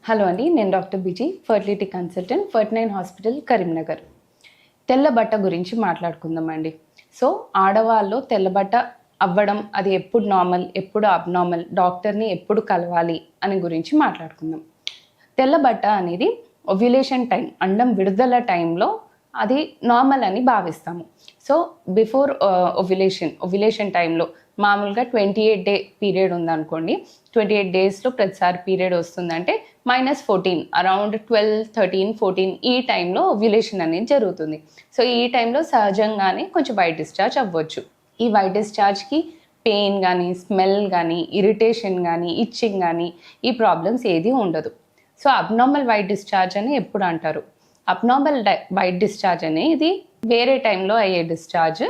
Hello అండి, నేను doctor బిజీ, ఫర్టిలిటీ కన్సల్టెంట్, 49 హాస్పిటల్, కరీంనగర్. తెల్లబట్ట గురించి మాట్లాడుకుందామండి. సో ఆడవాళ్ళు తెల్లబట్ట అవ్వడం అది ఎప్పుడు నార్మల్, ఎప్పుడు అబ్నార్మల్, డాక్టర్ని ఎప్పుడు కలవాలి అని గురించి మాట్లాడుకుందాం. తెల్లబట్ట అనేది ఓవ్యులేషన్ టైం, అండం విడుదల టైంలో అది నార్మల్ అని భావిస్తాము. సో బిఫోర్ ఓవ్యులేషన్ టైంలో మామూలుగా 28 డే పీరియడ్ ఉందనుకోండి, 28 డేస్లో ప్రతిసారి పీరియడ్ వస్తుందంటే -14, అరౌండ్ 12, 13, 14 ఈ టైంలో ఓవ్యులేషన్ అనేది జరుగుతుంది. సో ఈ టైంలో సహజంగానే కొంచెం వైట్ డిశ్చార్జ్ అవ్వచ్చు. ఈ వైట్ డిశ్చార్జ్కి పెయిన్ కానీ, స్మెల్ కానీ, ఇరిటేషన్ కానీ, ఇచ్చింగ్ కానీ ఈ ప్రాబ్లమ్స్ ఏది ఉండదు. సో అబ్నార్మల్ వైట్ డిశ్చార్జ్ అని ఎప్పుడు అంటారు. అబ్నార్మల్ వైట్ డిశ్చార్జ్ అనేది ఇది వేరే టైంలో అయ్యే డిశ్చార్జ్.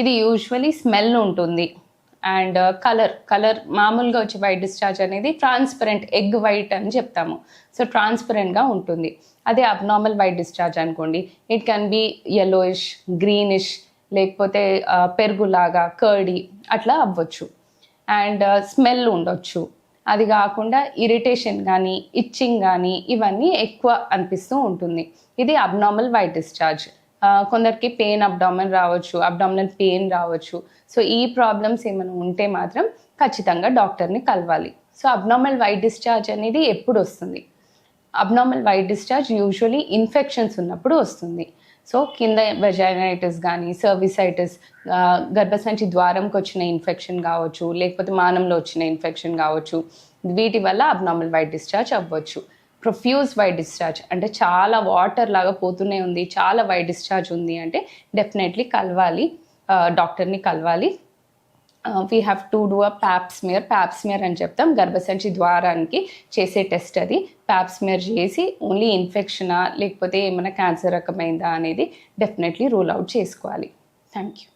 ఇది యూజువలీ స్మెల్ ఉంటుంది అండ్ కలర్ మామూలుగా వచ్చే వైట్ డిశ్చార్జ్ అనేది ట్రాన్స్పరెంట్ ఎగ్ వైట్ అని చెప్తాము. సో ట్రాన్స్పరెంట్గా ఉంటుంది. అదే అబ్నార్మల్ వైట్ డిశ్చార్జ్ అనుకోండి, it can be yellowish, greenish, లేకపోతే పెరుగులాగా కర్డీ అట్లా అవ్వచ్చు. అండ్ స్మెల్ ఉండొచ్చు. అది కాకుండా ఇరిటేషన్ కానీ, ఇచ్చింగ్ కానీ ఇవన్నీ ఎక్కువ అనిపిస్తూ ఉంటుంది. ఇది అబ్నార్మల్ వైట్ డిశ్చార్జ్. కొందరికి పెయిన్ అబ్డామిన్ రావచ్చు, అబ్డామినల్ పెయిన్ రావచ్చు. సో ఈ ప్రాబ్లమ్స్ ఏమైనా ఉంటే మాత్రం ఖచ్చితంగా డాక్టర్ని కలవాలి. సో అబ్నార్మల్ వైట్ డిశ్చార్జ్ అనేది ఎప్పుడు వస్తుంది? Abnormal white discharge usually infections ఉన్నప్పుడు వస్తుంది. సో కింద వెజైనైటిస్ కానీ, సర్విసైటిస్, గర్భసంచి ద్వారంకి వచ్చిన ఇన్ఫెక్షన్ కావచ్చు, లేకపోతే మానంలో వచ్చిన ఇన్ఫెక్షన్ కావచ్చు. వీటి వల్ల అబ్నార్మల్ వైట్ డిశ్చార్జ్ అవ్వచ్చు. ప్రొఫ్యూజ్ వైట్ డిశ్చార్జ్ అంటే చాలా వాటర్ లాగా పోతూనే ఉంది, చాలా వైట్ డిశ్చార్జ్ ఉంది అంటే డెఫినెట్లీ కలవాలి, డాక్టర్ని కలవాలి. We have to do a Pap smear అని చెప్తాం. గర్భసంచి ద్వారానికి చేసే టెస్ట్ అది. ప్యాప్స్మియర్ చేసి ఓన్లీ ఇన్ఫెక్షనా లేకపోతే ఏమైనా క్యాన్సర్ రకమైందా అనేది డెఫినెట్లీ రూల్ అవుట్ చేసుకోవాలి. Thank you.